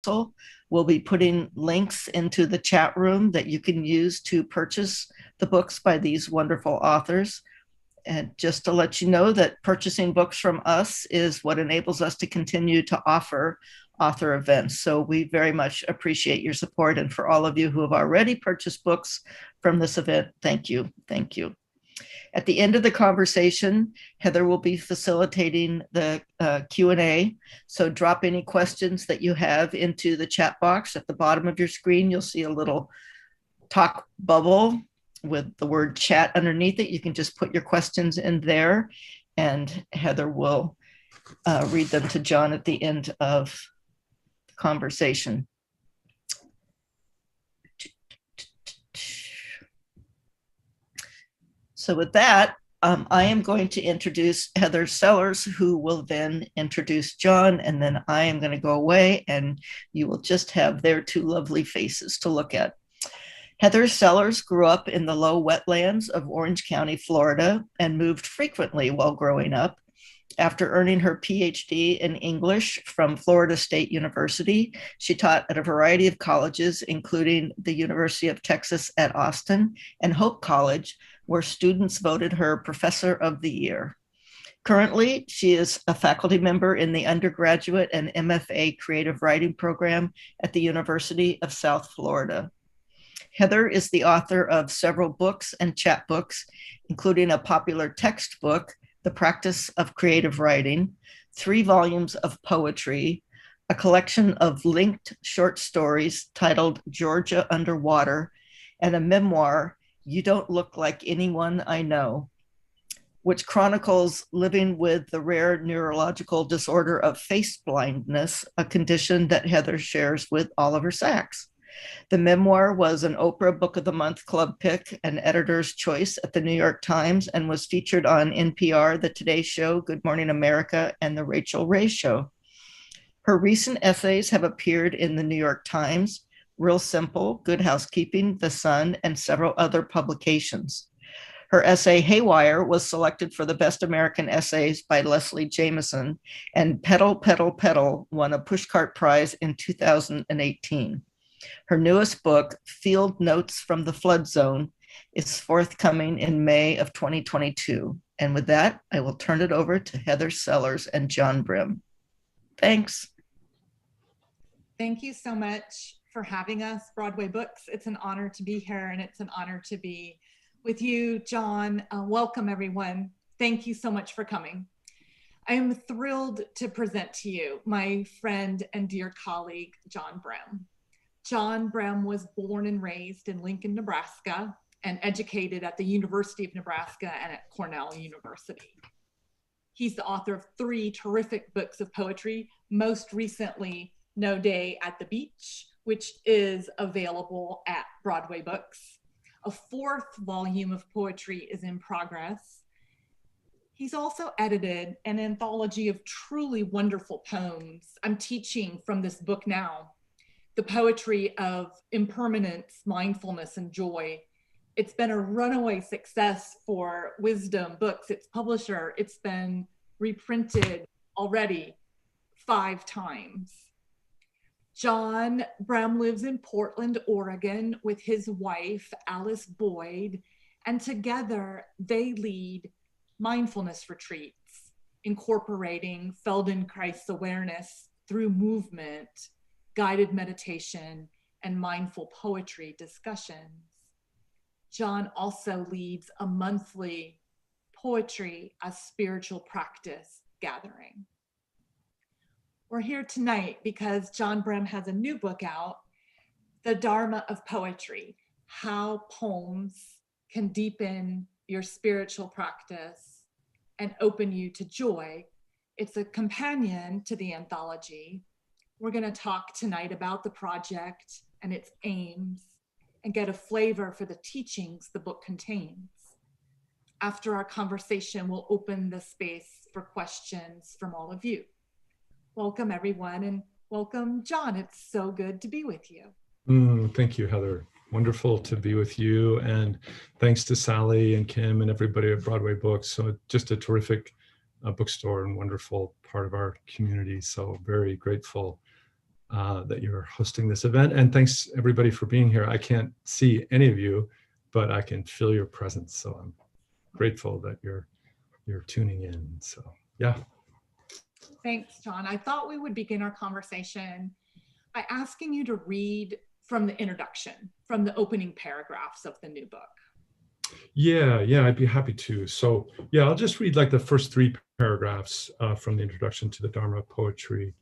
We'll be putting links into the chat room that you can use to purchase the books by these wonderful authors. And just to let you know that purchasing books from us is what enables us to continue to offer author events. So we very much appreciate your support. And for all of you who have already purchased books from this event, thank you. Thank you. At the end of the conversation, Heather will be facilitating the Q&A. So drop any questions that you have into the chat box. At the bottom of your screen, you'll see a little talk bubble with the word chat underneath it. You can just put your questions in there, and Heather will read them to John at the end of the conversation. So with that, I am going to introduce Heather Sellers, who will then introduce John, and then I am going to go away, and you will just have their two lovely faces to look at. Heather Sellers grew up in the low wetlands of Orange County, Florida, and moved frequently while growing up. After earning her PhD in English from Florida State University, she taught at a variety of colleges, including the University of Texas at Austin and Hope College, where students voted her Professor of the Year. Currently, she is a faculty member in the undergraduate and MFA creative writing program at the University of South Florida. Heather is the author of several books and chapbooks, including a popular textbook, The Practice of Creative Writing, 3 volumes of poetry, a collection of linked short stories titled Georgia Underwater, and a memoir, You Don't Look Like Anyone I Know, which chronicles living with the rare neurological disorder of face blindness, a condition that Heather shares with Oliver Sacks. The memoir was an Oprah Book of the Month Club pick and editor's choice at the New York Times, and was featured on NPR, The Today Show, Good Morning America, and The Rachel Ray Show. Her recent essays have appeared in the New York Times, Real Simple, Good Housekeeping, The Sun, and several other publications. Her essay, Haywire, was selected for the Best American Essays by Leslie Jameson, and Pedal, Pedal, Pedal won a Pushcart Prize in 2018. Her newest book, Field Notes from the Flood Zone, is forthcoming in May of 2022. And with that, I will turn it over to Heather Sellers and John Brehm. Thanks. Thank you so much for having us, Broadway Books. It's an honor to be here, and it's an honor to be with you, John. Welcome, everyone. Thank you so much for coming. I am thrilled to present to you my friend and dear colleague, John Brehm. John Brehm was born and raised in Lincoln, Nebraska, and educated at the University of Nebraska and at Cornell University. He's the author of 3 terrific books of poetry, most recently, No Day at the Beach, which is available at Broadway Books. A 4th volume of poetry is in progress. He's also edited an anthology of truly wonderful poems. I'm teaching from this book now, The Poetry of Impermanence, Mindfulness, and Joy. It's been a runaway success for Wisdom Books, its publisher. It's been reprinted already 5 times. John Brehm lives in Portland, Oregon with his wife, Alice Boyd, and together they lead mindfulness retreats, incorporating Feldenkrais awareness through movement, guided meditation, and mindful poetry discussions. John also leads a monthly poetry as spiritual practice gathering. We're here tonight because John Brehm has a new book out, The Dharma of Poetry, How Poems Can Deepen Your Spiritual Practice and Open You to Joy. It's a companion to the anthology. We're going to talk tonight about the project and its aims and get a flavor for the teachings the book contains. After our conversation, we'll open the space for questions from all of you. Welcome, everyone, and welcome, John. It's so good to be with you. Thank you, Heather. Wonderful to be with you, and thanks to Sally and Kim and everybody at Broadway Books. So just a terrific bookstore and wonderful part of our community. So very grateful that you're hosting this event. And thanks everybody for being here. I can't see any of you, but I can feel your presence. So I'm grateful that you're tuning in. So yeah. Thanks, John. I thought we would begin our conversation by asking you to read from the introduction, from the opening paragraphs of the new book. Yeah, I'd be happy to. So yeah, I'll just read like the first 3 paragraphs from the introduction to the Dharma poetry.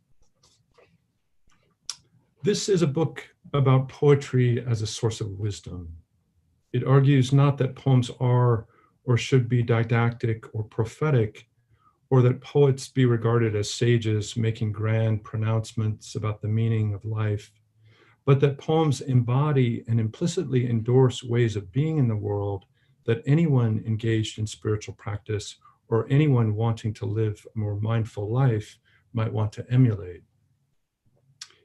This is a book about poetry as a source of wisdom. It argues not that poems are or should be didactic or prophetic, or that poets be regarded as sages making grand pronouncements about the meaning of life, but that poems embody and implicitly endorse ways of being in the world that anyone engaged in spiritual practice or anyone wanting to live a more mindful life might want to emulate.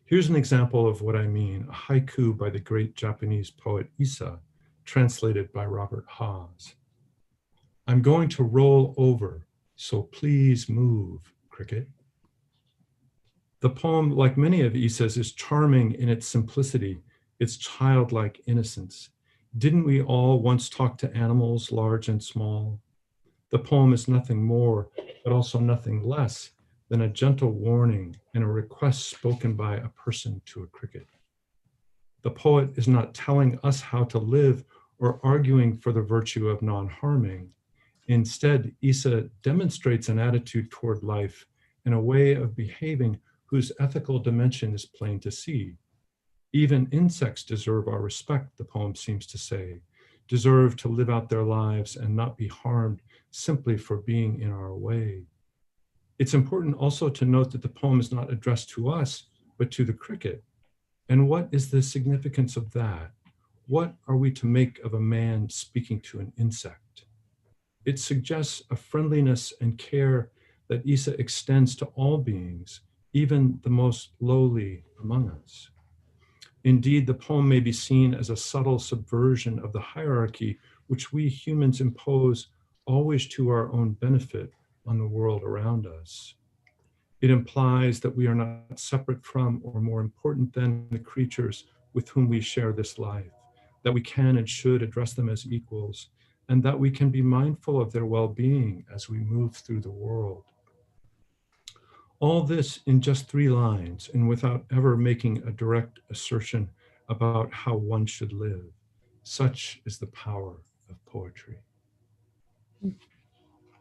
Here's an example of what I mean, a haiku by the great Japanese poet Issa, translated by Robert Haas. I'm going to roll over, so please move, cricket. The poem, like many of Issa's, is charming in its simplicity, its childlike innocence. Didn't we all once talk to animals, large and small? The poem is nothing more, but also nothing less than a gentle warning and a request spoken by a person to a cricket. The poet is not telling us how to live or arguing for the virtue of non-harming. Instead, Issa demonstrates an attitude toward life and a way of behaving whose ethical dimension is plain to see. Even insects deserve our respect, the poem seems to say, deserve to live out their lives and not be harmed simply for being in our way. It's important also to note that the poem is not addressed to us, but to the cricket. And what is the significance of that? What are we to make of a man speaking to an insect? It suggests a friendliness and care that Issa extends to all beings, even the most lowly among us. Indeed, the poem may be seen as a subtle subversion of the hierarchy which we humans impose always to our own benefit on the world around us. It implies that we are not separate from or more important than the creatures with whom we share this life, that we can and should address them as equals, and that we can be mindful of their well-being as we move through the world. All this in just 3 lines and without ever making a direct assertion about how one should live. Such is the power of poetry.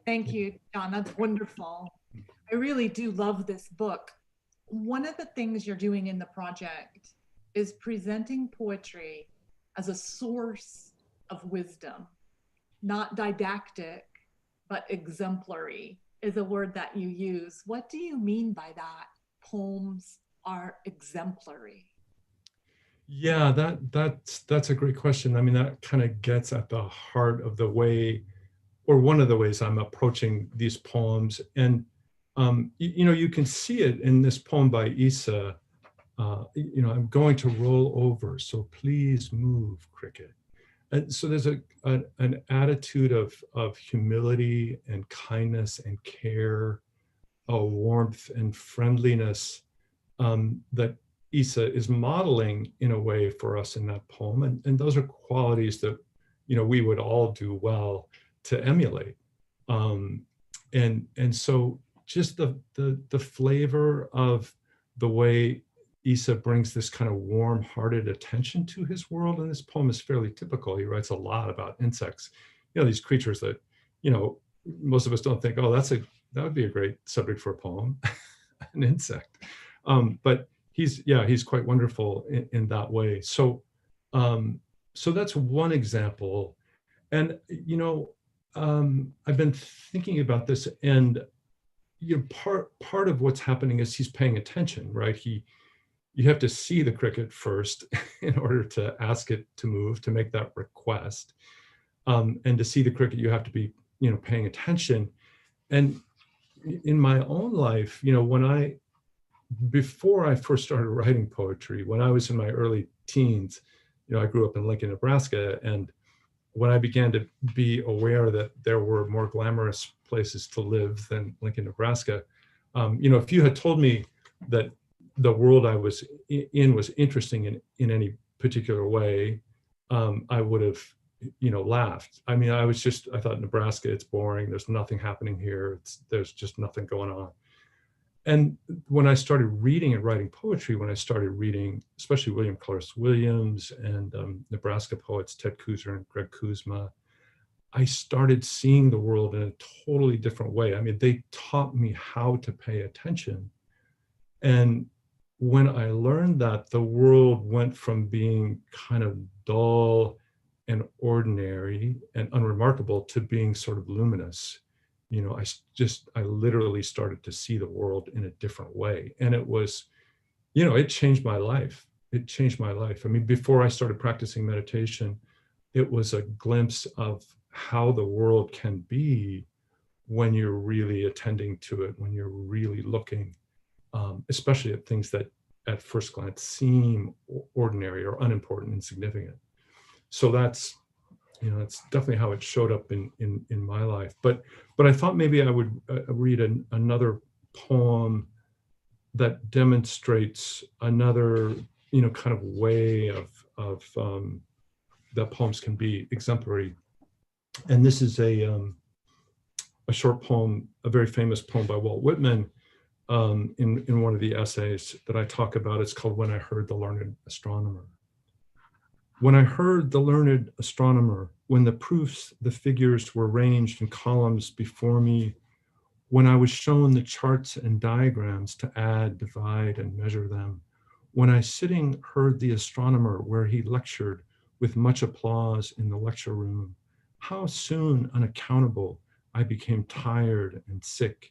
Thank you, John. That's wonderful. I really do love this book. One of the things you're doing in the project is presenting poetry as a source of wisdom, not didactic, but exemplary is a word that you use. What do you mean by that? Poems are exemplary. Yeah, that's a great question. I mean, that kind of gets at the heart of the way, or one of the ways I'm approaching these poems. And you can see it in this poem by Issa. I'm going to roll over, so please move, cricket. And so there's an attitude of humility and kindness and care, a warmth and friendliness that Issa is modeling in a way for us in that poem. And those are qualities that, we would all do well to emulate. And so just the flavor of the way Issa brings this kind of warm-hearted attention to his world, and this poem is fairly typical. He writes a lot about insects, these creatures that, most of us don't think, oh, that would be a great subject for a poem, an insect. But he's quite wonderful in that way. So that's one example. And, I've been thinking about this, and part of what's happening is he's paying attention, right? You have to see the cricket first in order to ask it to move, to make that request. And to see the cricket, you have to be, paying attention. And in my own life, before I first started writing poetry, when I was in my early teens, I grew up in Lincoln, Nebraska, and when I began to be aware that there were more glamorous places to live than Lincoln, Nebraska, if you had told me that the world I was in was interesting in any particular way, I would have, laughed. I mean, I thought Nebraska, it's boring. There's nothing happening here. There's just nothing going on. And when I started reading and writing poetry, when I started reading, especially William Carlos Williams and Nebraska poets, Ted Kooser and Greg Kuzma, I started seeing the world in a totally different way. I mean, they taught me how to pay attention. And when I learned that, the world went from being kind of dull and ordinary and unremarkable to being sort of luminous. I literally started to see the world in a different way. And it was, it changed my life. It changed my life. I mean, before I started practicing meditation, it was a glimpse of how the world can be when you're really attending to it, when you're really looking, especially at things that at first glance seem ordinary or unimportant, insignificant. So that's definitely how it showed up in my life. But I thought maybe I would read another poem that demonstrates another kind of way of that poems can be exemplary. And this is a short poem, a very famous poem by Walt Whitman, in one of the essays that I talk about. It's called When I Heard the Learned Astronomer. When I heard the learned astronomer, when the proofs, the figures were ranged in columns before me, when I was shown the charts and diagrams to add, divide, and measure them, when I sitting heard the astronomer where he lectured with much applause in the lecture room, how soon unaccountable I became tired and sick,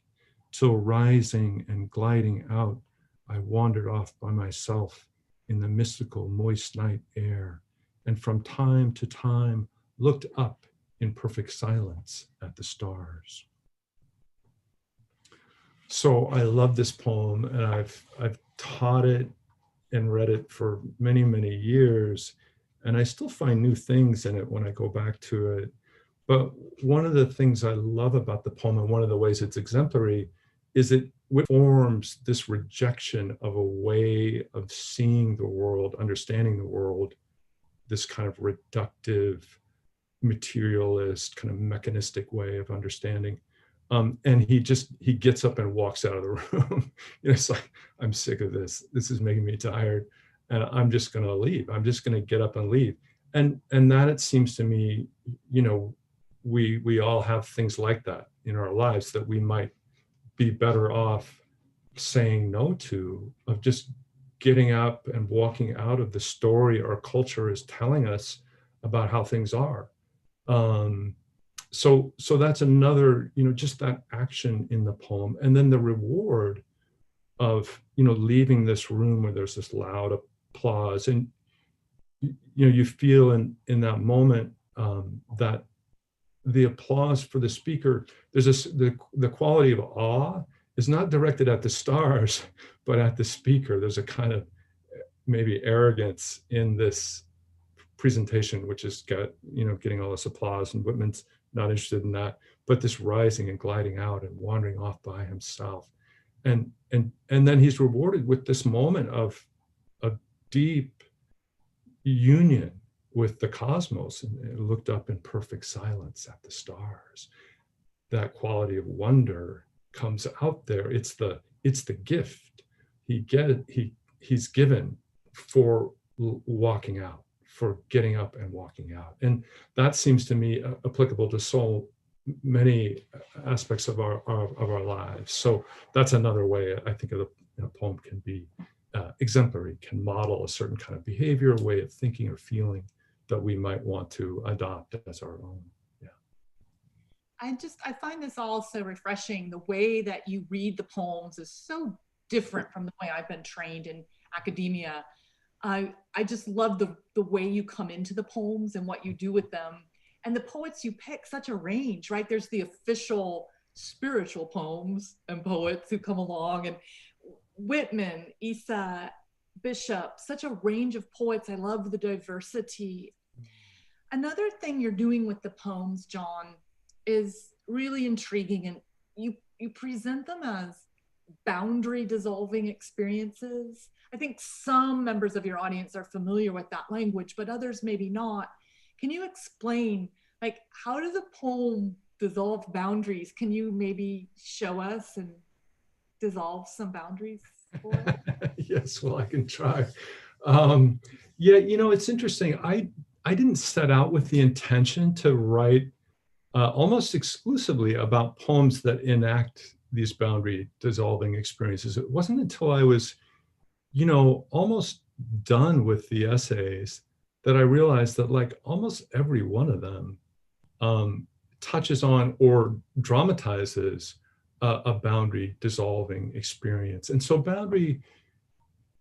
till rising and gliding out, I wandered off by myself in the mystical moist night air, and from time to time looked up in perfect silence at the stars. So I love this poem, and I've taught it and read it for many, many years, and I still find new things in it when I go back to it. But one of the things I love about the poem, and one of the ways it's exemplary, is it forms this rejection of a way of seeing the world, understanding the world, this kind of reductive, materialist, kind of mechanistic way of understanding. And he gets up and walks out of the room. It's like, I'm sick of this. This is making me tired, and I'm just going to leave. I'm just going to get up and leave. And that, it seems to me, we all have things like that in our lives that we might be better off saying no to, of just getting up and walking out of the story our culture is telling us about how things are. So that's another, just that action in the poem. And then the reward of, leaving this room where there's this loud applause. And, you feel in that moment that the applause for the speaker, there's the quality of awe is not directed at the stars, but at the speaker. There's a kind of maybe arrogance in this presentation, which is getting all this applause, and Whitman's not interested in that, but this rising and gliding out and wandering off by himself. And then he's rewarded with this moment of a deep union with the cosmos, and looked up in perfect silence at the stars. That quality of wonder comes out there. It's the gift he's given for walking out, for getting up and walking out. And that seems to me applicable to so many aspects of our lives. So that's another way I think of a poem can be exemplary, can model a certain kind of behavior, way of thinking or feeling that we might want to adopt as our own. Yeah. I find this all so refreshing. The way that you read the poems is so different from the way I've been trained in academia. I just love the way you come into the poems and what you do with them. And the poets you pick, such a range, right? There's the official spiritual poems and poets who come along, and Whitman, Isa, Bishop, such a range of poets. I love the diversity. Another thing you're doing with the poems, John, is really intriguing, and you present them as boundary dissolving experiences. I think some members of your audience are familiar with that language, but others maybe not. Can you explain, like, how does a poem dissolve boundaries? Can you maybe show us and dissolve some boundaries for us? Yes, well, I can try. Yeah, it's interesting. I didn't set out with the intention to write almost exclusively about poems that enact these boundary dissolving experiences. It wasn't until I was, almost done with the essays that I realized that like almost every one of them touches on or dramatizes a boundary dissolving experience. And so boundary,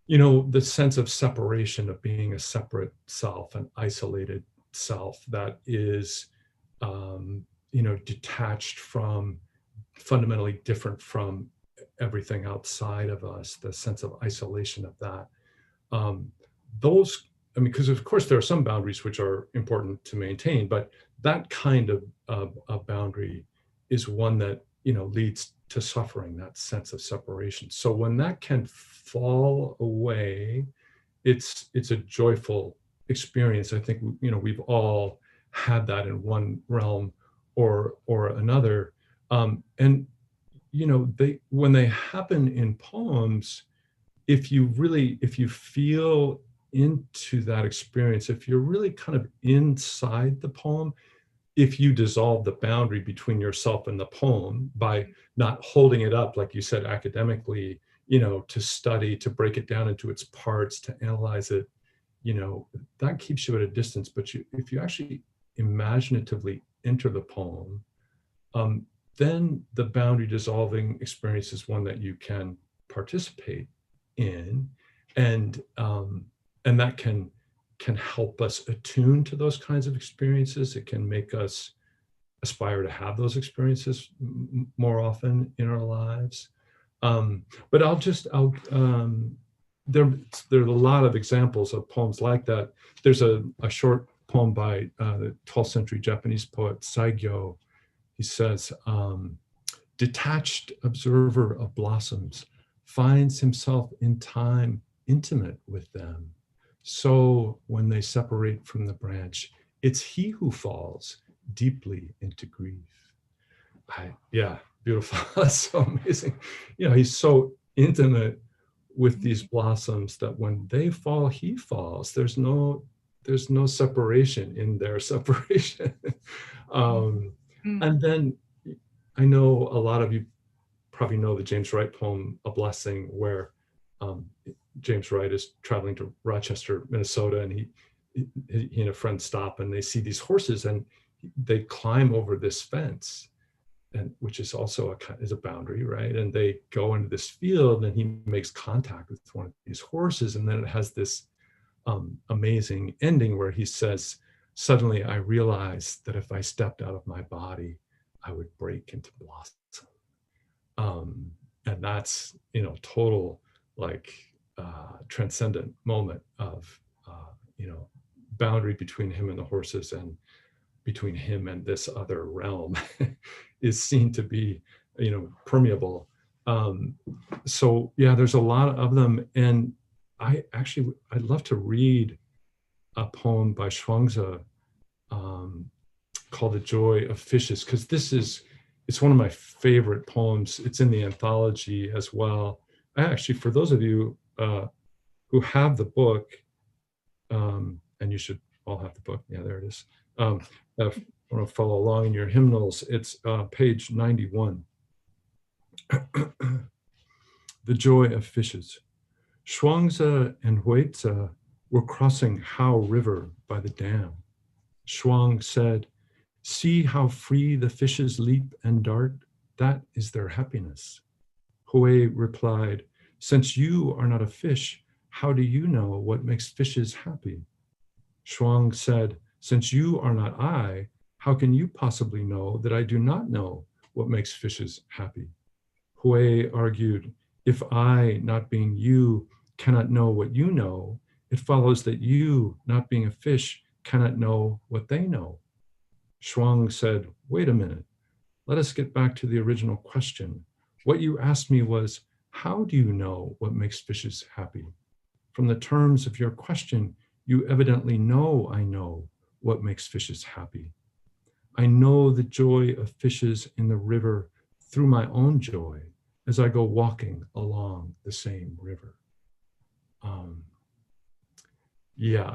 the sense of separation, of being a separate self, an isolated self that is, detached from, fundamentally different from everything outside of us, the sense of isolation of that. Um, those, I mean, because of course there are some boundaries which are important to maintain, but that kind of boundary is one that, leads to suffering, that sense of separation. So when that can fall away, it's a joyful experience. I think, we've all had that in one realm or another. And, they, when they happen in poems, if you feel into that experience, if you're really kind of inside the poem, if you dissolve the boundary between yourself and the poem by not holding it up, like you said, academically, to study, to break it down into its parts, to analyze it, that keeps you at a distance. But if you actually imaginatively enter the poem, then the boundary dissolving experience is one that you can participate in, and that can help us attune to those kinds of experiences. It can make us aspire to have those experiences more often in our lives. But there are a lot of examples of poems like that. There's a short poem by the 12th century Japanese poet Saigyo. He says, detached observer of blossoms finds himself in time intimate with them. So when they separate from the branch, it's he who falls deeply into grief. Yeah, beautiful. That's so amazing. He's so intimate with these blossoms that when they fall, he falls. There's no separation in their separation. And then I know a lot of you probably know the James Wright poem, A Blessing, where James Wright is traveling to Rochester, Minnesota, and he and a friend stop and they see these horses and they climb over this fence, and which is also is a boundary, right? And they go into this field and he makes contact with one of these horses, and then it has this amazing ending where he says, suddenly I realized that if I stepped out of my body, I would break into blossom. And that's, total like transcendent moment of, boundary between him and the horses and between him and this other realm is seen to be, permeable. So yeah, there's a lot of them. And I'd love to read a poem by Shuangzi called The Joy of Fishes, because it's one of my favorite poems. It's in the anthology as well. Actually, for those of you who have the book, and you should all have the book. Yeah, there it is. If you want to follow along in your hymnals, it's page 91. The Joy of Fishes. Shuangzi and Huizi were crossing Hao River by the dam. Shuang said, "See how free the fishes leap and dart. That is their happiness." Hui replied, "Since you are not a fish, how do you know what makes fishes happy?" Shuang said, "Since you are not I, how can you possibly know that I do not know what makes fishes happy?" Hui argued, "If I, not being you, cannot know what you know, it follows that you, not being a fish, cannot know what they know." Shuang said, "Wait a minute. Let us get back to the original question. What you asked me was, How do you know what makes fishes happy? From the terms of your question, you evidently know I know what makes fishes happy. I know the joy of fishes in the river through my own joy as I go walking along the same river. Um, yeah,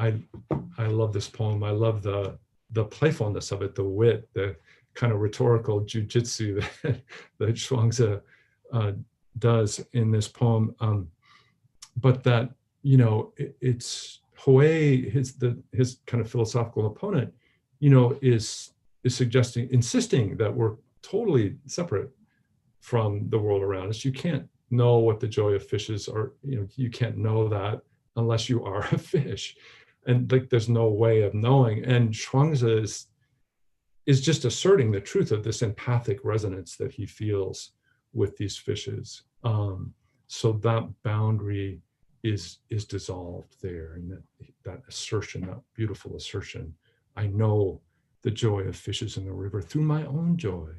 I love this poem. I love the playfulness of it, the wit, the kind of rhetorical jujitsu that Chuangzi does in this poem. But that, it's Hui, his kind of philosophical opponent, is insisting that we're totally separate from the world around us. You can't know what the joy of fishes are. You can't know that unless you are a fish, and like there's no way of knowing. And Shuangzi is just asserting the truth of this empathic resonance that he feels with these fishes. So that boundary is dissolved there, and that assertion, that beautiful assertion, I know the joy of fishes in the river through my own joy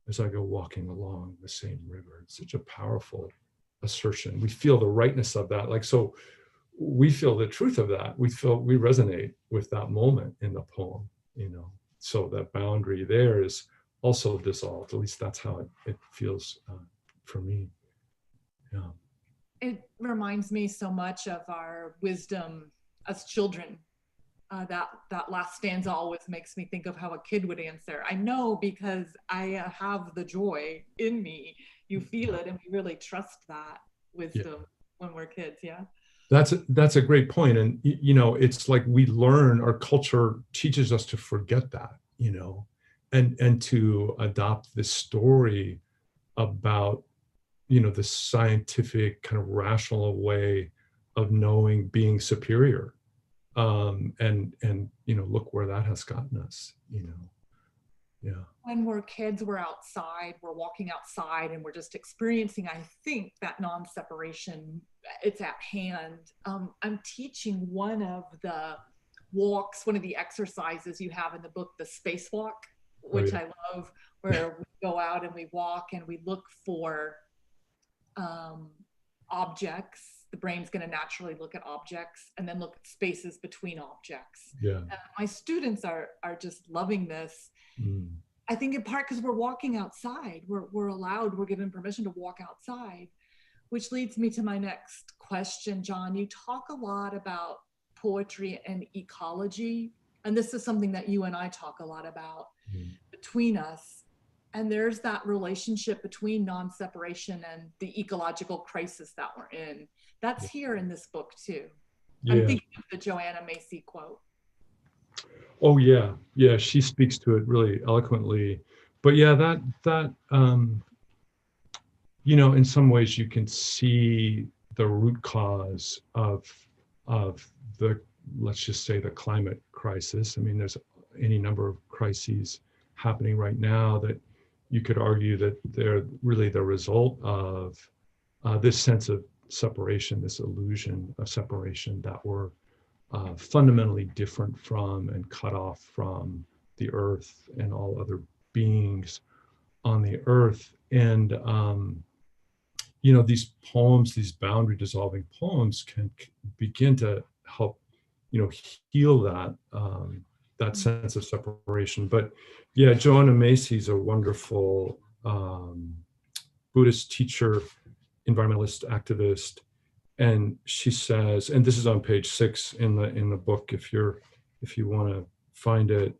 as I go walking along the same river. It's such a powerful assertion. We feel the rightness of that. Like, so we feel the truth of that. We resonate with that moment in the poem, So that boundary there is also dissolved. At least that's how it feels for me. Yeah. It reminds me so much of our wisdom as children. That last stanza always makes me think of how a kid would answer. I know because I have the joy in me. You feel it, and we really trust that wisdom when we're kids. Yeah. That's a great point. And it's like we learn, our culture teaches us to forget that, and to adopt this story about the scientific kind of rational way of knowing, being superior. And look where that has gotten us. Yeah. When we're kids, we're outside, we're walking outside, and we're just experiencing, I think, that non-separation, it's at hand. I'm teaching one of the walks, one of the exercises you have in the book, the spacewalk, which I love, where we go out and we walk and we look for objects. The brain's going to naturally look at objects and then look at spaces between objects. Yeah. My students are just loving this. I think in part because we're walking outside. We're given permission to walk outside, which leads me to my next question, John. You talk a lot about poetry and ecology, and this is something that you and I talk a lot about between us. And there's that relationship between non-separation and the ecological crisis that we're in. That's here in this book too. Yeah. I'm thinking of the Joanna Macy quote. Oh yeah, she speaks to it really eloquently. But yeah, that in some ways you can see the root cause of the, let's just say, the climate crisis. I mean, there's any number of crises happening right now that you could argue that they're really the result of this sense of separation, this illusion of separation, that we're fundamentally different from and cut off from the earth and all other beings on the earth. And these poems, these boundary dissolving poems, can begin to help heal that sense of separation. But yeah, Joanna Macy's a wonderful Buddhist teacher, environmentalist activist, and she says, and this is on page 6 in the book, if you want to find it.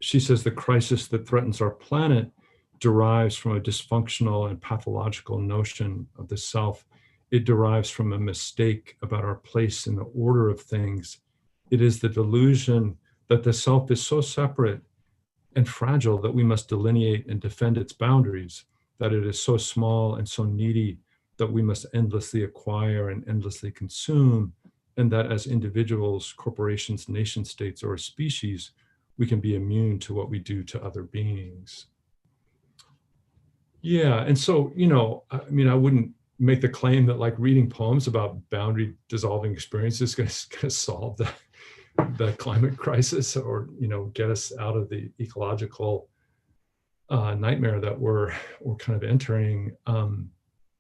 She says the crisis that threatens our planet derives from a dysfunctional and pathological notion of the self. It derives from a mistake about our place in the order of things. It is the delusion that the self is so separate and fragile that we must delineate and defend its boundaries, that it is so small and so needy that we must endlessly acquire and endlessly consume, and that as individuals, corporations, nation states, or a species, we can be immune to what we do to other beings. Yeah, and so, I wouldn't make the claim that like reading poems about boundary dissolving experiences is going to solve the climate crisis, or get us out of the ecological nightmare that we're kind of entering.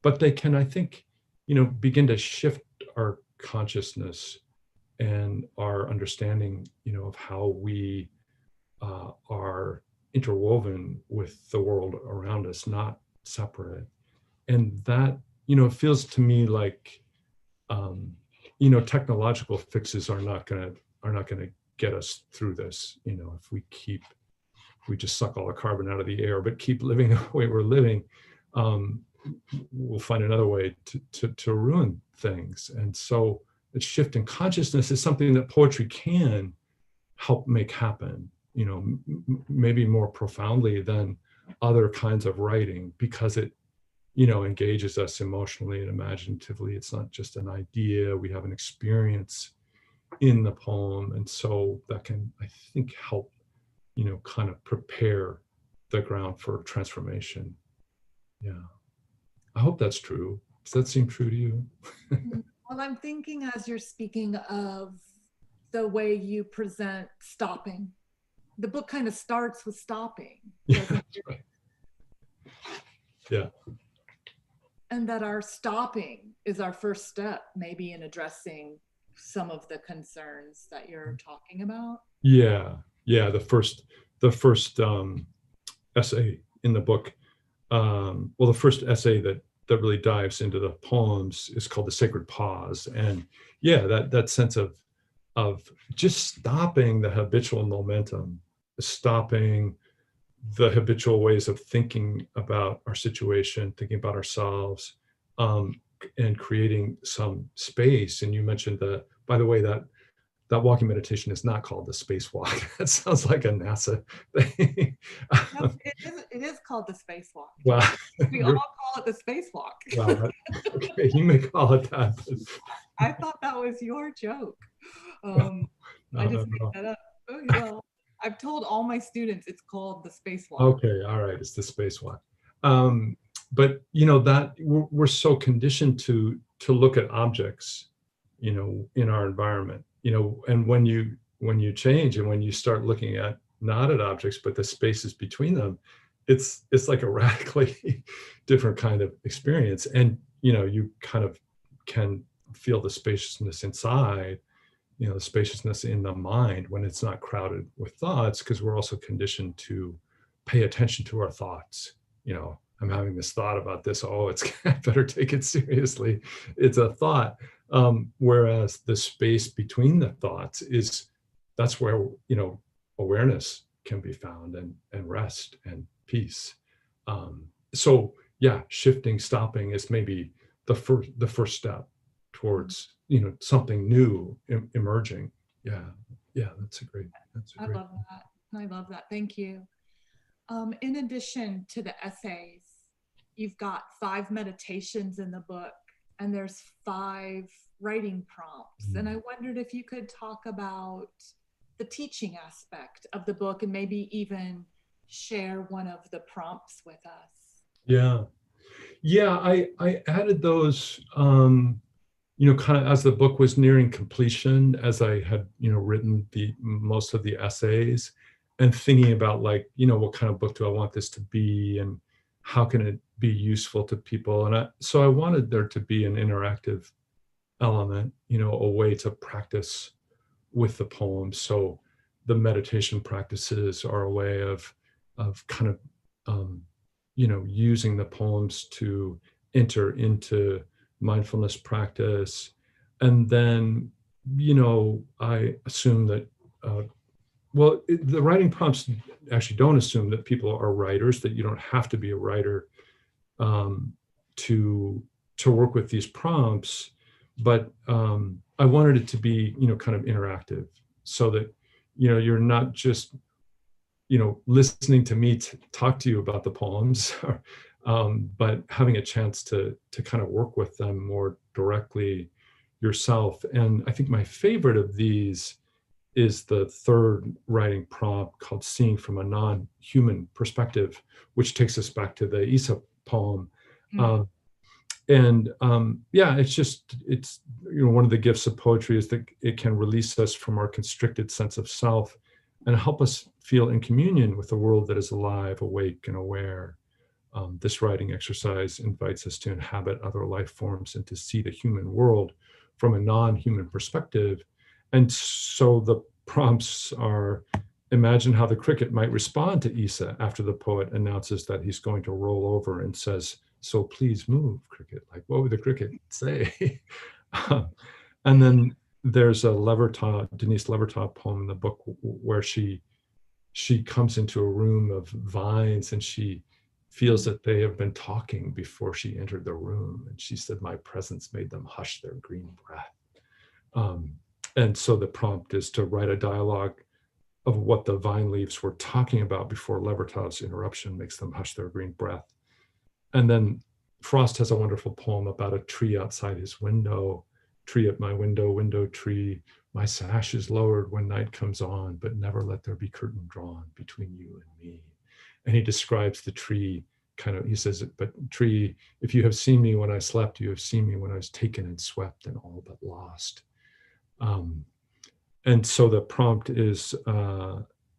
but they can, I think, begin to shift our consciousness and our understanding, of how we are interwoven with the world around us, not separate. And that, it feels to me like, technological fixes are not gonna get us through this. If we just suck all the carbon out of the air, but keep living the way we're living, um, we'll find another way to ruin things. And so, a shift in consciousness is something that poetry can help make happen. Maybe more profoundly than other kinds of writing, because it engages us emotionally and imaginatively. It's not just an idea, we have an experience in the poem. And so that can, I think, help kind of prepare the ground for transformation. Yeah, I hope that's true. Does that seem true to you? Well, I'm thinking as you're speaking of the way you present stopping. The book kind of starts with stopping. Yeah, that's right. Yeah. And that our stopping is our first step, maybe in addressing some of the concerns that you're talking about. Yeah. Yeah. The first essay in the book, well, the first essay that really dives into the poems is called The Sacred Pause. And yeah, that sense of just stopping the habitual momentum, stopping the habitual ways of thinking about our situation, thinking about ourselves, and creating some space. And you mentioned that, by the way, that walking meditation is not called the spacewalk. That sounds like a NASA thing. No, it is called the spacewalk. Well, We all call it the spacewalk. well, okay, you may call it that. I thought that was your joke. No, I just no. made that up. Oh, well, I've told all my students it's called the spacewalk. Okay, all right, it's the spacewalk. But that we're so conditioned to look at objects, in our environment, and when you change and when you start looking at not at objects but the spaces between them, it's like a radically different kind of experience. And you kind of can feel the spaciousness inside, the spaciousness in the mind when it's not crowded with thoughts, because we're also conditioned to pay attention to our thoughts. I'm having this thought about this. Oh, it's I better take it seriously. It's a thought. Whereas the space between the thoughts that's where awareness can be found, and rest and peace. So yeah, shifting, stopping is maybe the first step towards something new emerging. Yeah, that's a great. I love that. I love that. Thank you. In addition to the essays, you've got 5 meditations in the book, and there's 5 writing prompts. And I wondered if you could talk about the teaching aspect of the book and maybe even share one of the prompts with us. Yeah, I added those, kind of as the book was nearing completion, as I had, written the most of the essays, and thinking about, like, what kind of book do I want this to be, and how can it be useful to people. And so I wanted there to be an interactive element, a way to practice with the poems. So the meditation practices are a way of kind of using the poems to enter into mindfulness practice. And then I assume that the writing prompts actually don't assume that people are writers, that you don't have to be a writer to work with these prompts. But I wanted it to be kind of interactive, so that you're not just listening to me talk to you about the poems, but having a chance to kind of work with them more directly yourself. And I think my favorite of these is the third writing prompt, called Seeing from a Non-Human Perspective, which takes us back to the Aesop poem. Yeah, it's one of the gifts of poetry is that it can release us from our constricted sense of self and help us feel in communion with a world that is alive, awake, and aware. This writing exercise invites us to inhabit other life forms and to see the human world from a non-human perspective. And so the prompts are: imagine how the cricket might respond to Isa after the poet announces that he's going to roll over and says, "So please move, cricket." Like, what would the cricket say? And then there's a Denise Levertov poem in the book where she comes into a room of vines and she feels that they have been talking before she entered the room. And she said, "My presence made them hush their green breath." Um, and so the prompt is to write a dialogue of what the vine leaves were talking about before Levertov's interruption makes them hush their green breath. And then Frost has a wonderful poem about a tree outside his window. "Tree at my window, window tree, my sash is lowered when night comes on, but never let there be curtain drawn between you and me." And he describes the tree kind of, he says, "But tree, if you have seen me when I slept, you have seen me when I was taken and swept and all but lost." Um, and so the prompt is,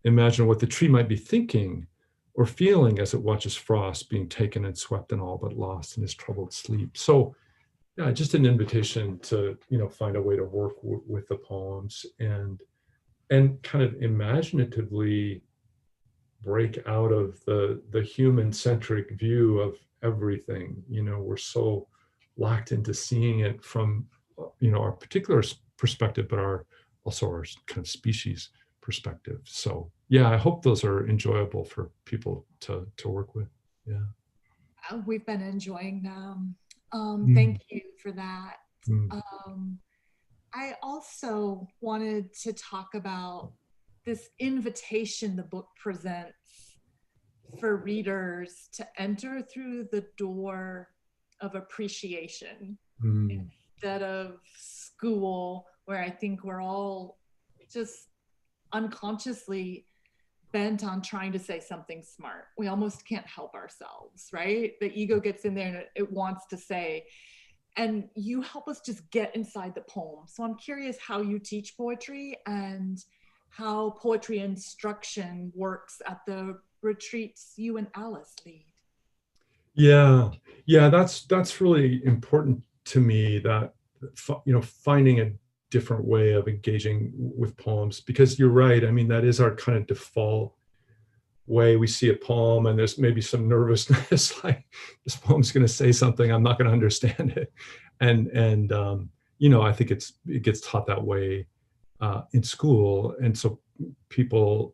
imagine what the tree might be thinking or feeling as it watches Frost being taken and swept and all but lost in his troubled sleep. So yeah, just an invitation to, find a way to work with the poems and kind of imaginatively break out of the human centric view of everything. We're so locked into seeing it from our particular perspective, but also our kind of species perspective. So yeah, I hope those are enjoyable for people to work with. Yeah. We've been enjoying them. Mm, Thank you for that. mm, Um, I also wanted to talk about this invitation the book presents for readers to enter through the door of appreciation mm, instead of school, where I think we're all just unconsciously bent on trying to say something smart. We almost can't help ourselves, right? The ego gets in there and it wants to say, and you help us just get inside the poem. So I'm curious how you teach poetry and how poetry instruction works at the retreats you and Alice lead. yeah, yeah, that's really important to me, that finding a different way of engaging with poems, because you're right. I mean, that is our kind of default way. We see a poem and there's maybe some nervousness, like this poem's going to say something, I'm not going to understand it. And I think it gets taught that way in school. And so people,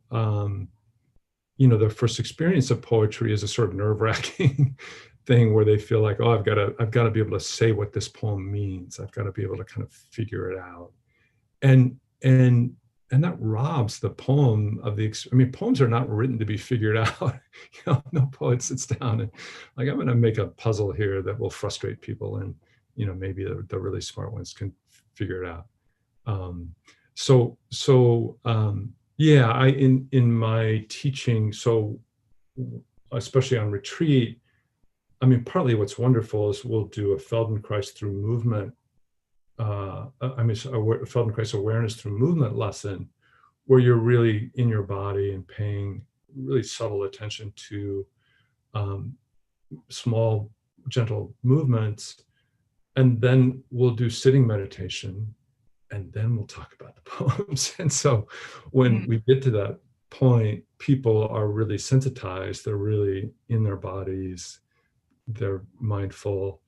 their first experience of poetry is a sort of nerve-wracking thing where they feel like, oh, I've got to be able to say what this poem means. I've got to be able to kind of figure it out. And and and that robs the poem of I mean, poems are not written to be figured out. No poet sits down and like, I'm going to make a puzzle here that will frustrate people, and maybe the really smart ones can figure it out. Um, yeah, I in my teaching, so especially on retreat, I mean, partly what's wonderful is we'll do a Feldenkrais through movement. Feldenkrais awareness through movement lesson, where you're really in your body and paying really subtle attention to um, small, gentle movements. And then we'll do sitting meditation, and then we'll talk about the poems. And so when we get to that point, people are really sensitized, they're really in their bodies, they're mindful.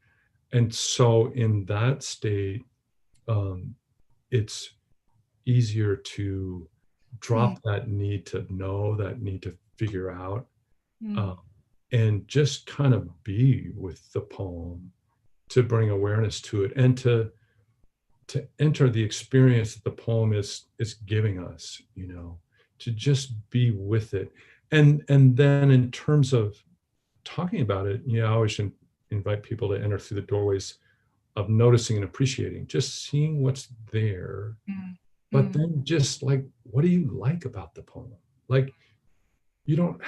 And so in that state, it's easier to drop that need to know, that need to figure out, uh, and just kind of be with the poem, to bring awareness to it, and to enter the experience that the poem is giving us, to just be with it. And then in terms of talking about it, I always invite people to enter through the doorways of noticing and appreciating, just seeing what's there. But then just like, what do you like about the poem? Like, you don't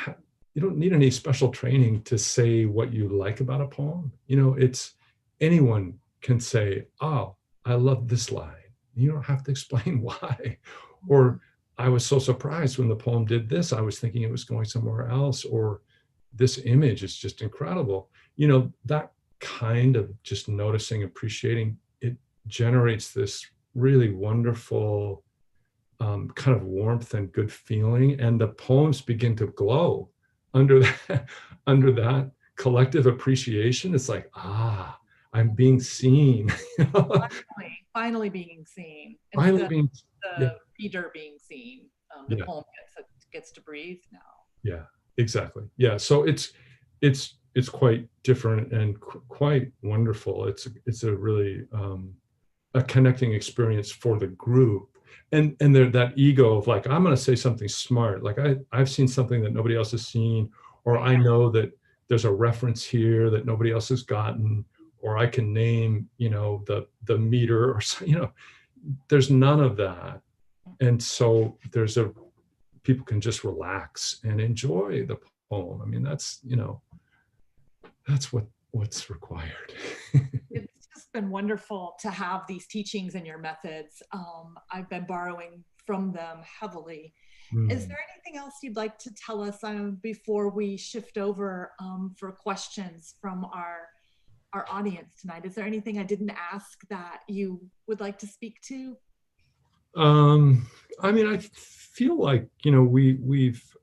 need any special training to say what you like about a poem. It's anyone can say, oh, I love this line. You don't have to explain why. Or I was so surprised when the poem did this. I was thinking it was going somewhere else. Or this image is just incredible. You know, that kind of just noticing, appreciating, it generates this really wonderful kind of warmth and good feeling. And the poems begin to glow under that, under that collective appreciation. It's like, ah, I'm being seen. Finally being seen Finally instead of being, yeah, the reader being seen. The yeah, poem gets to breathe now. yeah, exactly. Yeah. So it's quite different and quite wonderful. It's a really a connecting experience for the group. And there, that ego of like, I'm going to say something smart, like I've seen something that nobody else has seen, or I know that there's a reference here that nobody else has gotten, or I can name, you know, the meter, or you know, there's none of that. And so there's a, people can just relax and enjoy the poem. I mean, that's, you know, that's what's required. It's just been wonderful to have these teachings and your methods. I've been borrowing from them heavily. Is Mm. there anything else you'd like to tell us before we shift over for questions from our audience tonight? Is there anything I didn't ask that you would like to speak to? Um, I mean, I feel like, you know, we've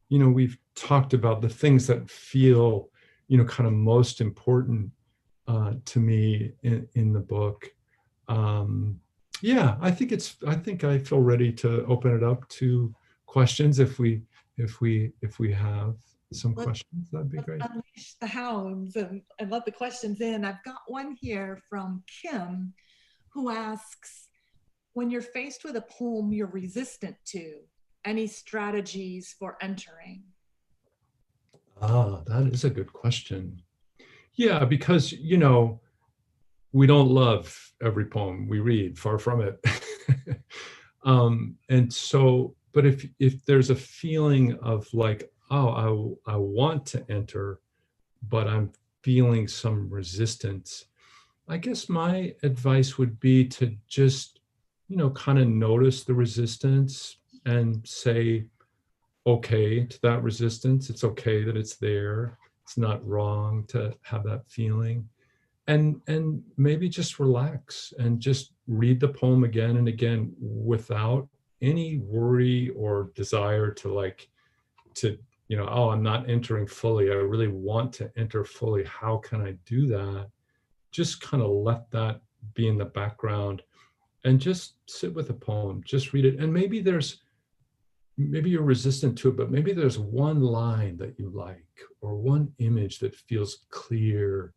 you know, we've talked about the things that feel, you know, kind of most important to me in the book. Um, yeah, I think I feel ready to open it up to questions if we have some Let's, questions, that'd be let's great. unleash the hounds and let the questions in. I've got one here from Kim who asks, when you're faced with a poem you're resistant to, any strategies for entering? Ah, that is a good question. Yeah, because, you know, we don't love every poem we read, far from it. And so, but if there's a feeling of like, oh, I want to enter, but I'm feeling some resistance, I guess my advice would be to just, you know, kind of notice the resistance and say okay to that resistance. It's okay that it's there. It's not wrong to have that feeling. And maybe just relax and just read the poem again and again without any worry or desire to like to, you know, oh, I'm not entering fully, I really want to enter fully, how can I do that? Just kind of let that be in the background and just sit with the poem, just read it. And maybe you're resistant to it, but maybe there's one line that you like, or one image that feels clear,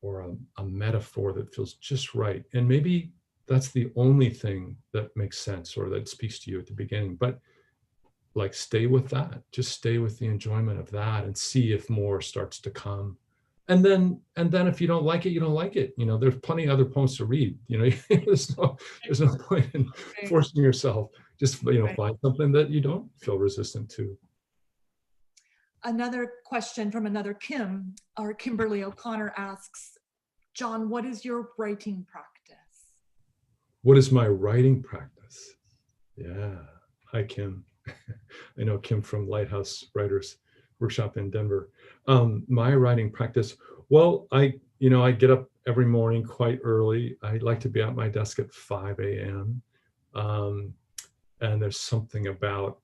or a metaphor that feels just right. And maybe that's the only thing that makes sense or that speaks to you at the beginning. But like, stay with that, just stay with the enjoyment of that and see if more starts to come. And then if you don't like it, you don't like it. You know, there's plenty of other poems to read. You know, there's no point in forcing yourself. Just, you know, find something that you don't feel resistant to. Another question from another Kim, or Kimberly O'Connor asks, John, what is your writing practice? What is my writing practice? Yeah. Hi, Kim. I know Kim from Lighthouse Writers Workshop in Denver. My writing practice, well, I get up every morning quite early. I like to be at my desk at 5 a.m. And there's something about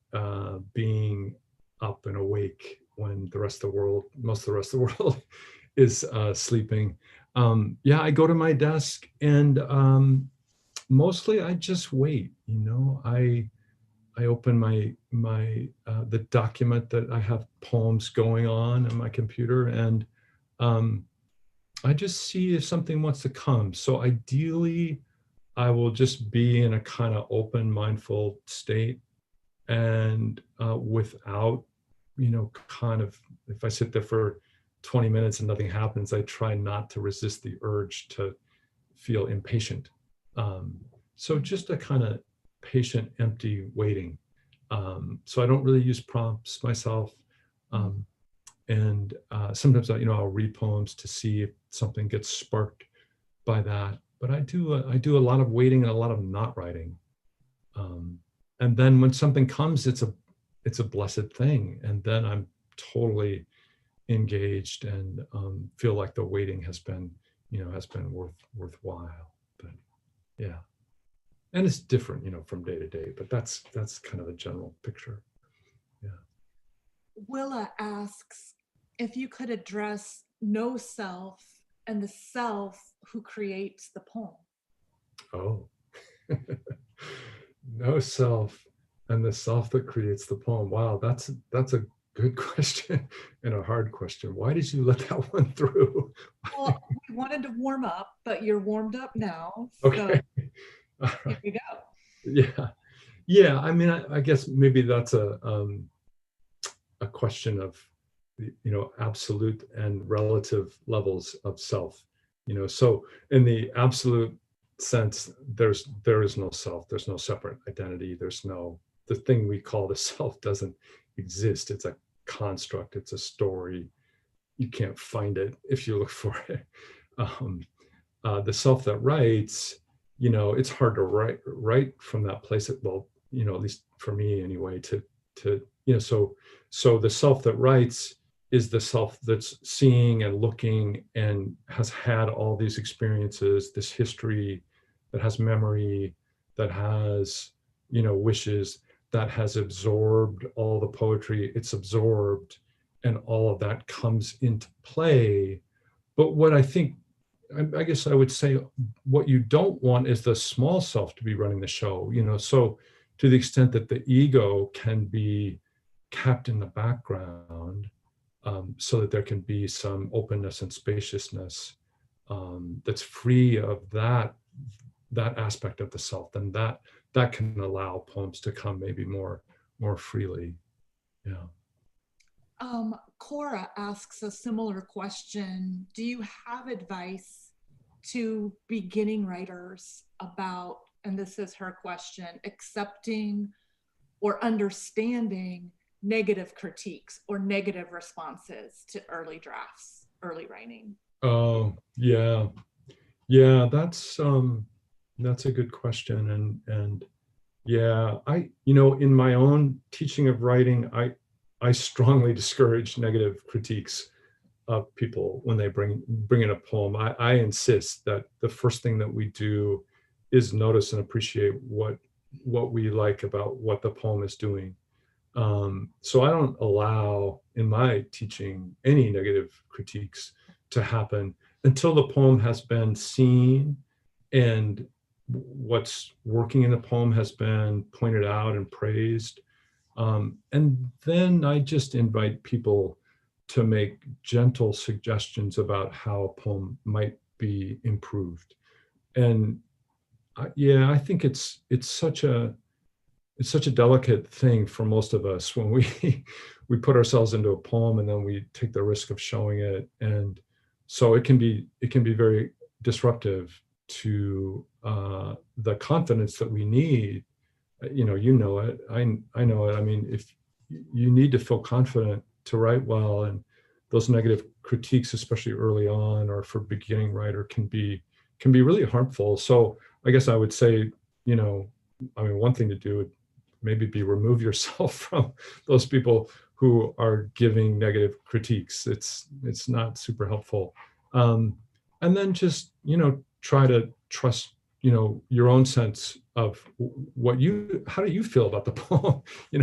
being up and awake when most of the rest of the world is sleeping. Yeah, I go to my desk and mostly I just wait. You know, I open my the document that I have poems going on my computer, and I just see if something wants to come. So ideally, I will just be in a kind of open, mindful state, and without, you know, kind of, if I sit there for 20 minutes and nothing happens, I try not to resist the urge to feel impatient. So just a kind of patient, empty waiting. So I don't really use prompts myself. And sometimes I'll read poems to see if something gets sparked by that. But I do a lot of waiting and a lot of not writing. And then when something comes, it's a blessed thing. And then I'm totally engaged and feel like the waiting has been, worthwhile. But yeah, and it's different, from day to day. But that's kind of a general picture. Yeah. Willa asks if you could address no self and the self who creates the poem. Oh, no self and the self that creates the poem. Wow, that's a good question and a hard question. Why did you let that one through? Well, we wanted to warm up, but you're warmed up now. So Okay. All here right. we go. Yeah. Yeah. I mean, I guess maybe that's a question of, absolute and relative levels of self. So in the absolute sense, there is no self. There's no separate identity. There's no, the thing we call the self doesn't exist. It's a construct. It's a story. You can't find it if you look for it. Um, the self that writes, it's hard to write from that place. Well, at least for me anyway, to so the self that writes is the self that's seeing and looking and has had all these experiences, this history, that has memory, that has, wishes, that has absorbed all the poetry it's absorbed, and all of that comes into play. But what I think, I guess I would say, what you don't want is the small self to be running the show, so to the extent that the ego can be kept in the background, so that there can be some openness and spaciousness, that's free of that aspect of the self, then that can allow poems to come maybe more freely. Yeah. Cora asks a similar question. Do you have advice to beginning writers about, and this is her question, accepting or understanding negative critiques or negative responses to early drafts, early writing? Oh, yeah. Yeah, that's a good question. And yeah, in my own teaching of writing, I strongly discourage negative critiques of people when they bring in a poem. I insist that the first thing that we do is notice and appreciate what we like about what the poem is doing. So I don't allow in my teaching any negative critiques to happen until the poem has been seen and what's working in the poem has been pointed out and praised. And then I just invite people to make gentle suggestions about how a poem might be improved. And yeah, I think it's such a delicate thing for most of us when we we put ourselves into a poem and then we take the risk of showing it, and so it can be very disruptive to the confidence that we need. You know it. I know it. I mean, if you need to feel confident to write well, and those negative critiques, especially early on or for beginning writer, can be really harmful. So I guess I would say, I mean, one thing to do would maybe be remove yourself from those people who are giving negative critiques. It's not super helpful. Um, and then just try to trust your own sense of how do you feel about the poem. It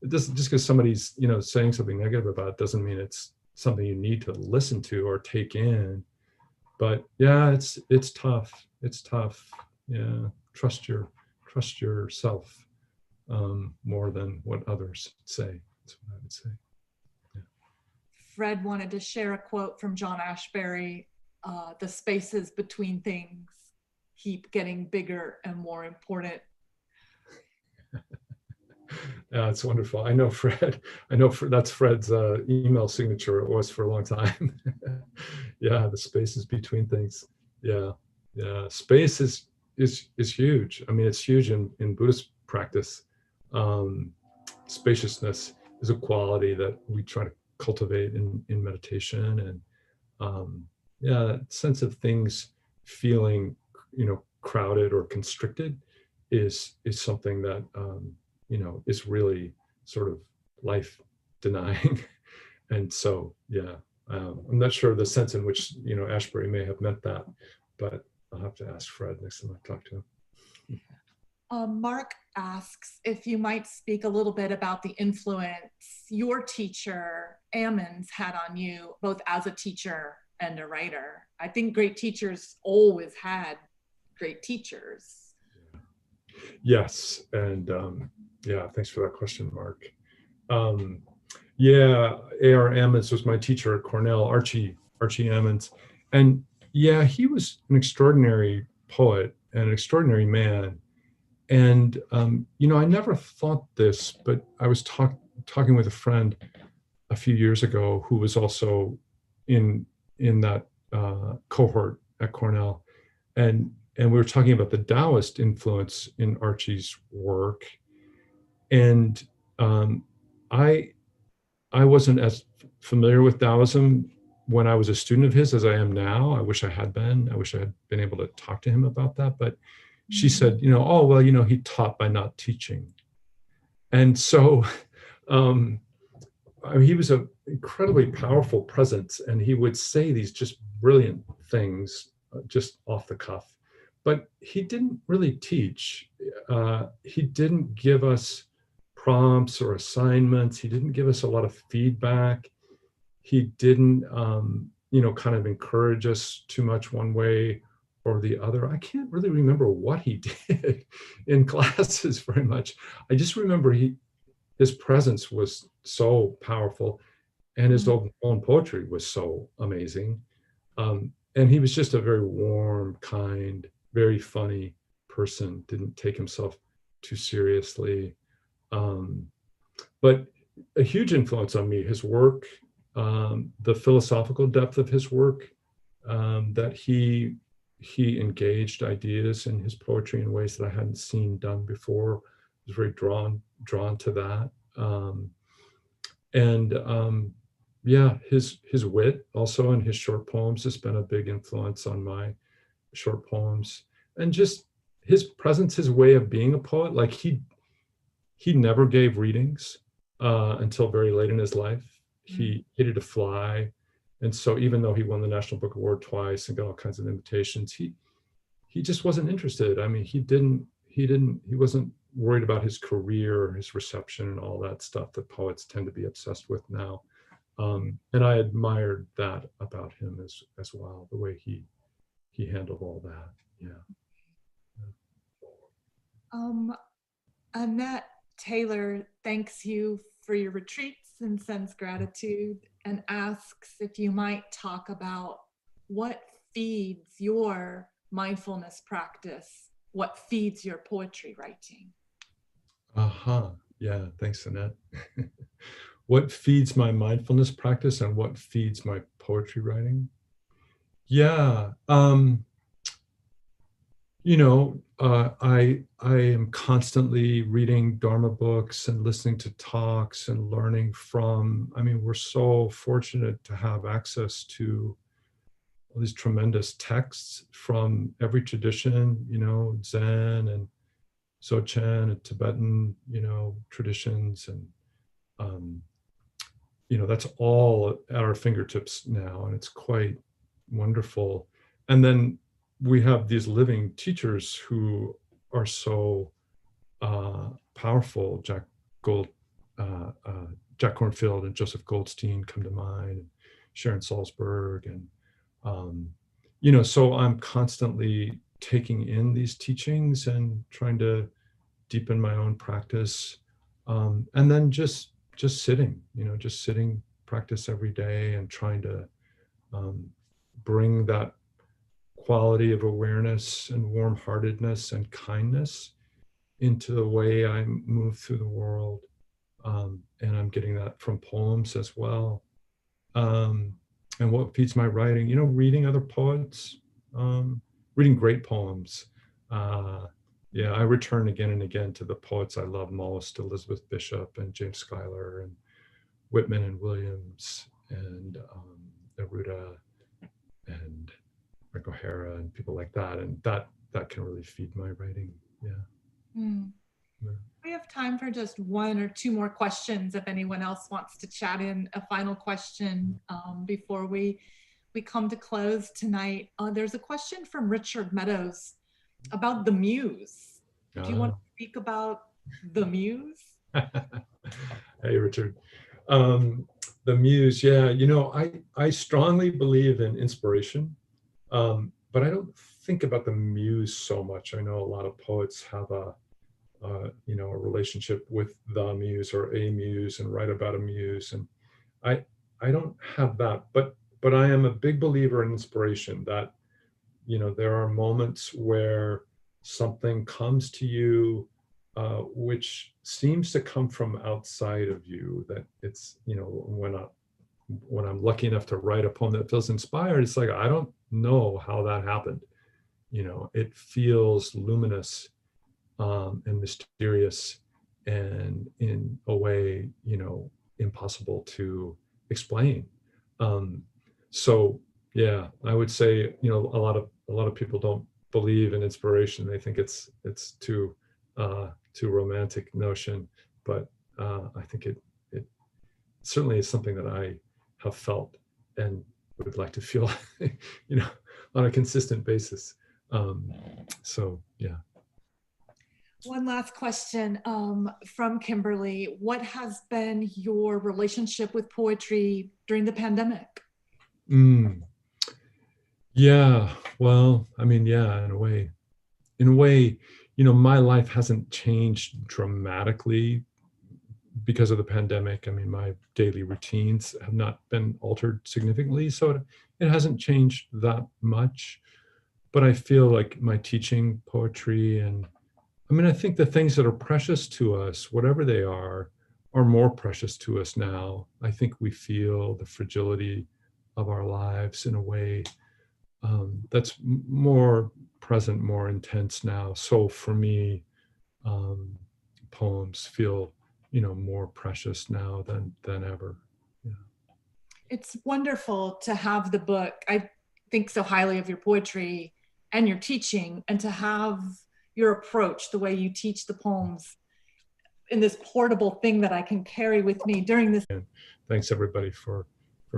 doesn't, just because somebody's saying something negative about it doesn't mean it's something you need to listen to or take in. But yeah, it's tough. It's tough. Yeah, trust yourself, more than what others say. That's what I would say. Yeah. Fred wanted to share a quote from John Ashbery. The spaces between things keep getting bigger and more important. Yeah, it's wonderful. I know Fred. That's Fred's email signature. It was for a long time. Yeah, the spaces between things. Yeah, yeah. Space is huge. I mean, it's huge in Buddhist practice. Um, Spaciousness is a quality that we try to cultivate in meditation, and yeah, that sense of things feeling crowded or constricted is something that is really sort of life denying. And so, yeah, I'm not sure the sense in which, Ashbury may have meant that, but I'll have to ask Fred next time I talk to him. Mark asks if you might speak a little bit about the influence your teacher, Ammons, had on you, both as a teacher and a writer. I think great teachers always had great teachers. Yes, and yeah, thanks for that question, Mark. Um, yeah, A.R. Ammons was my teacher at Cornell, Archie Ammons, and yeah, he was an extraordinary poet and an extraordinary man. And I never thought this, but I was talking with a friend a few years ago who was also in that cohort at Cornell, and we were talking about the Taoist influence in Archie's work, and um, I I wasn't as familiar with Taoism when I was a student of his as I am now. I wish I had been. I wish I had been able to talk to him about that. But she said, oh, well, he taught by not teaching. And so um, he was an incredibly powerful presence, and he would say these just brilliant things just off the cuff. But he didn't really teach. He didn't give us prompts or assignments. He didn't give us a lot of feedback. He didn't, kind of encourage us too much one way or the other. I can't really remember what he did in classes very much. I just remember his presence was so powerful, and his own poetry was so amazing. And he was just a very warm, kind, very funny person, didn't take himself too seriously. Um, but a huge influence on me, his work, the philosophical depth of his work, that he engaged ideas in his poetry in ways that I hadn't seen done before. I was very drawn to that. And yeah, his wit also in his short poems has been a big influence on my short poems, and just his presence, his way of being a poet. Like he never gave readings until very late in his life. He hated to fly, and so even though he won the National Book Award twice and got all kinds of invitations, he just wasn't interested. I mean, he wasn't worried about his career, his reception, and all that stuff that poets tend to be obsessed with now. And I admired that about him as well, the way he handled all that. Yeah. Annette Taylor thanks you for your retreats and sends gratitude and asks if you might talk about what feeds your mindfulness practice, what feeds your poetry writing. Yeah, thanks, Annette. What feeds my mindfulness practice and what feeds my poetry writing? Yeah. I am constantly reading Dharma books and listening to talks and learning from. I mean, we're so fortunate to have access to all these tremendous texts from every tradition, Zen and Dzogchen and Tibetan, traditions, and um, that's all at our fingertips now, and it's quite wonderful. And then we have these living teachers who are so powerful. Gold, Jack Kornfield and Joseph Goldstein come to mind, and Sharon Salzberg, and so I'm constantly taking in these teachings and trying to deepen my own practice, and then just sitting practice every day and trying to bring that quality of awareness and warm-heartedness and kindness into the way I move through the world. And I'm getting that from poems as well. And what feeds my writing, reading other poets, reading great poems. Yeah, I return again and again to the poets I love most: Elizabeth Bishop and James Schuyler and Whitman and Williams and Neruda and Rick O'Hara and people like that. And that can really feed my writing. Yeah. We have time time for just one or two more questions if anyone else wants to chat in a final question before we come to close tonight. There's a question from Richard Meadows about the muse. Do you want to speak about the muse? Hey, Richard. The muse, yeah, I strongly believe in inspiration, but I don't think about the muse so much. I know a lot of poets have a relationship with the muse or a muse and write about a muse, and I don't have that, but I am a big believer in inspiration. That there are moments where something comes to you which seems to come from outside of you. That it's when I'm lucky enough to write a poem that feels inspired, it's like I don't know how that happened. It feels luminous and mysterious, and in a way, impossible to explain. So yeah, I would say, a lot of people don't believe in inspiration. They think it's too romantic notion, but I think it certainly is something that I have felt and would like to feel, on a consistent basis. So yeah. One last question from Kimberly. What has been your relationship with poetry during the pandemic? Yeah, well, I mean, yeah, in a way, my life hasn't changed dramatically because of the pandemic. I mean, my daily routines have not been altered significantly, so it hasn't changed that much. But I feel like my teaching poetry, and I mean, I think the things that are precious to us, whatever they are more precious to us now. I think we feel the fragility of our lives in a way that's more present, more intense now. So for me, poems feel, more precious now than ever. Yeah. It's wonderful to have the book. I think so highly of your poetry and your teaching, and to have your approach, the way you teach the poems, in this portable thing that I can carry with me during this. And thanks everybody for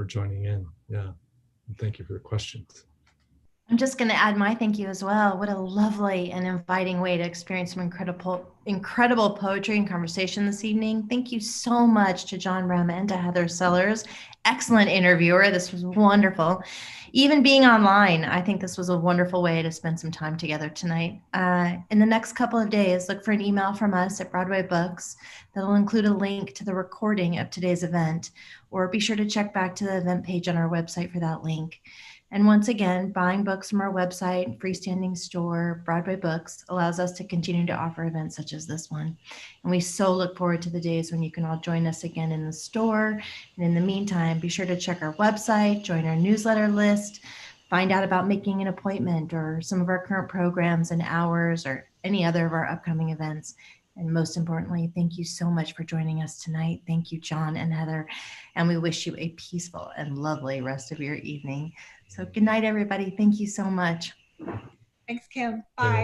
joining in. Yeah. And thank you for the questions. I'm just going to add my thank you as well. What a lovely and inviting way to experience some incredible poetry and conversation this evening. Thank you so much to John Brehm and to Heather Sellers. Excellent interviewer. This was wonderful. Even being online, I think this was a wonderful way to spend some time together tonight. In the next couple of days, look for an email from us at Broadway Books that'll include a link to the recording of today's event, or be sure to check back to the event page on our website for that link. And once again, buying books from our website, freestanding store, Broadway Books, allows us to continue to offer events such as this one. And we so look forward to the days when you can all join us again in the store. And in the meantime, be sure to check our website, join our newsletter list, find out about making an appointment or some of our current programs and hours or any other of our upcoming events. And most importantly, thank you so much for joining us tonight. Thank you, John and Heather. And we wish you a peaceful and lovely rest of your evening. So good night, everybody. Thank you so much. Thanks, Kim. Bye.